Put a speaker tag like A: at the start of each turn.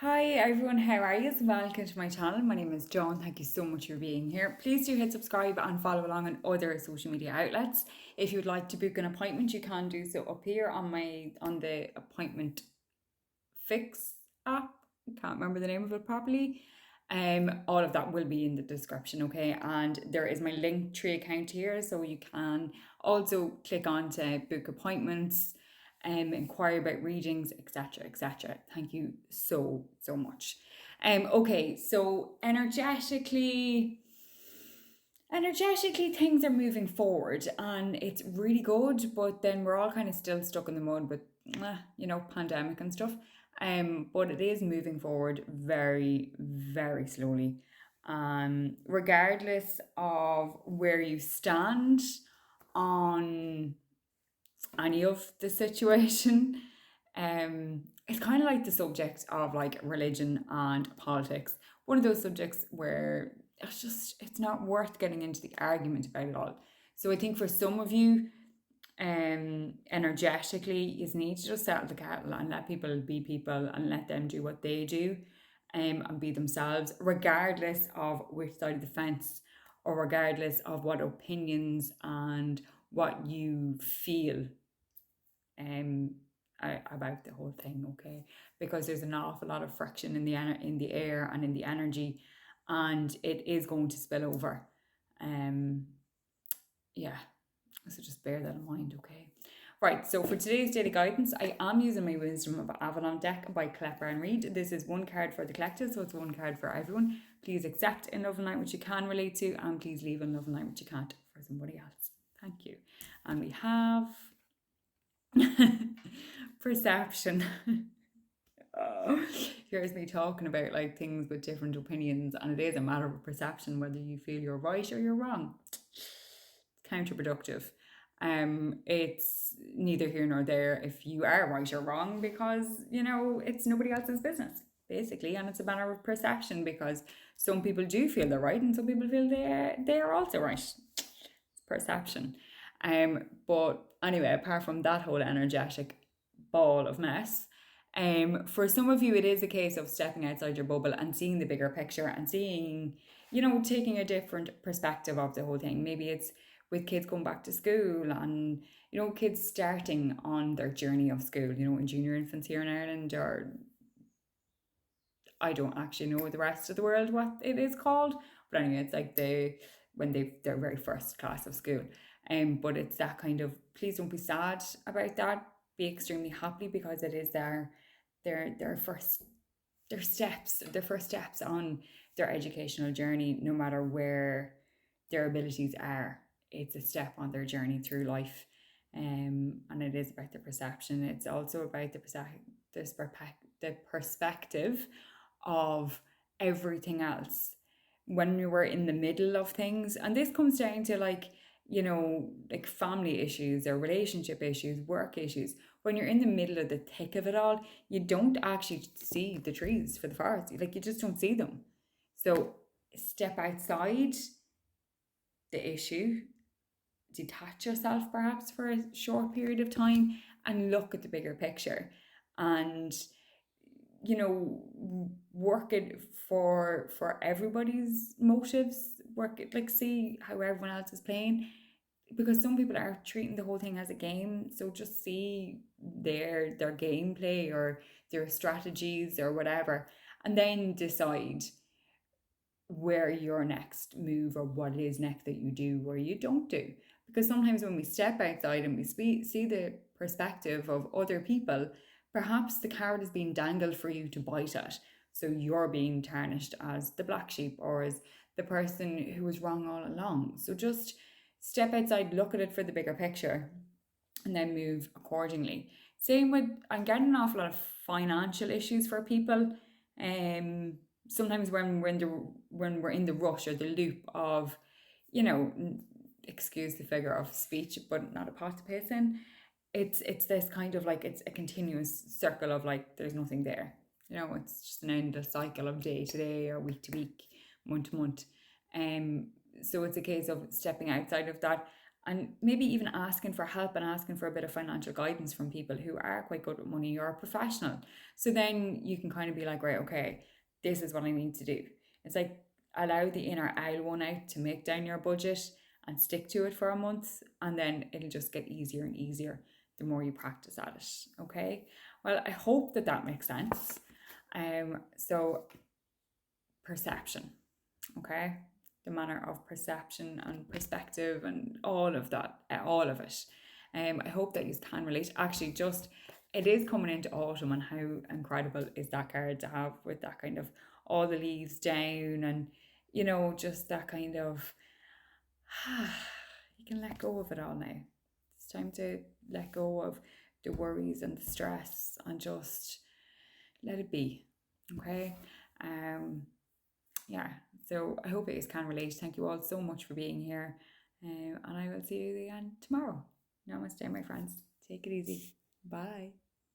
A: Hi everyone, how are you? Welcome to my channel. My name is John. Thank you so much for being here. Please do hit subscribe and follow along on other social media outlets. If you'd like to book an appointment, you can do so up here on the appointment fix app. I can't remember the name of it properly. All of that will be in the description, okay? And there is my Linktree account here, so you can also click on to book appointments, inquire about readings, etc., etc. Thank you so much. Okay, so energetically things are moving forward and it's really good, but then we're all kind of still stuck in the mud with pandemic and stuff. But it is moving forward very slowly. Regardless of where you stand on any of the situation, it's kind of like the subject of like religion and politics. One of those subjects where it's not worth getting into the argument about it all. So I think for some of you, energetically, you need to just settle the kettle and let people be people and let them do what they do, and be themselves, regardless of which side of the fence or regardless of what opinions and what you feel um about the whole thing, okay? Because there's an awful lot of friction in the air and in the energy, and it is going to spill over. Um, yeah, so just bear that in mind, okay? Right, so for today's daily guidance, I am using my Wisdom of Avalon deck by Colette Brown Reid. This is one card for the collective, so it's one card for everyone. Please accept in love and light what you can relate to, and please leave in love and light what you can't for somebody else. Thank you. And we have perception. Oh, here's me talking about like things with different opinions, and it is a matter of perception whether you feel you're right or you're wrong. Counterproductive. It's neither here nor there if you are right or wrong, because it's nobody else's business basically, and it's a matter of perception because some people do feel they're right and some people feel they're also right. It's perception. But anyway, apart from that whole energetic ball of mess, for some of you, it is a case of stepping outside your bubble and seeing the bigger picture and seeing, taking a different perspective of the whole thing. Maybe it's with kids going back to school and, kids starting on their journey of school, in junior infants here in Ireland, or I don't actually know the rest of the world what it is called. But anyway, it's like their very first class of school. But it's that kind of, please don't be sad about that. Be extremely happy because it is their first steps on their educational journey, no matter where their abilities are. It's a step on their journey through life. And it is about the perception. It's also about the perspective of everything else when we were in the middle of things. And this comes down to like family issues or relationship issues, work issues. When you're in the middle of the thick of it all, you don't actually see the trees for the forest. Like, you just don't see them. So step outside the issue, detach yourself perhaps for a short period of time and look at the bigger picture, and work it for everybody's motives. Work it, like, see how everyone else is playing, because some people are treating the whole thing as a game. So just see their gameplay or their strategies or whatever, and then decide where your next move or what it is next that you do or you don't do. Because sometimes when we step outside and we see the perspective of other people, perhaps the carrot is being dangled for you to bite at. So you're being tarnished as the black sheep or as the person who was wrong all along. So just step outside, look at it for the bigger picture, and then move accordingly. Same with, I'm getting an awful lot of financial issues for people. Sometimes when we're in the rush or the loop of, excuse the figure of speech, but not a pot to piss in. It's this kind of like, it's a continuous circle of like there's nothing there. It's just an endless cycle of day to day or week to week, month to month. So it's a case of stepping outside of that and maybe even asking for help and asking for a bit of financial guidance from people who are quite good with money or a professional. So then you can kind of be like, right, okay, this is what I need to do. It's like allow the inner owl one out to make down your budget and stick to it for a month, and then it'll just get easier and easier the more you practice at it. Okay. Well, I hope that that makes sense. So perception, okay, the manner of perception and perspective and all of that, all of it. I hope that you can relate. Actually, just it is coming into autumn, and how incredible is that card to have with that kind of all the leaves down, and just that kind of you can let go of it all now. It's time to let go of the worries and the stress and just let it be. Okay. Yeah, so I hope it is can relate. Thank you all so much for being here, and I will see you again tomorrow. Namaste, my friends. Take it easy. Bye.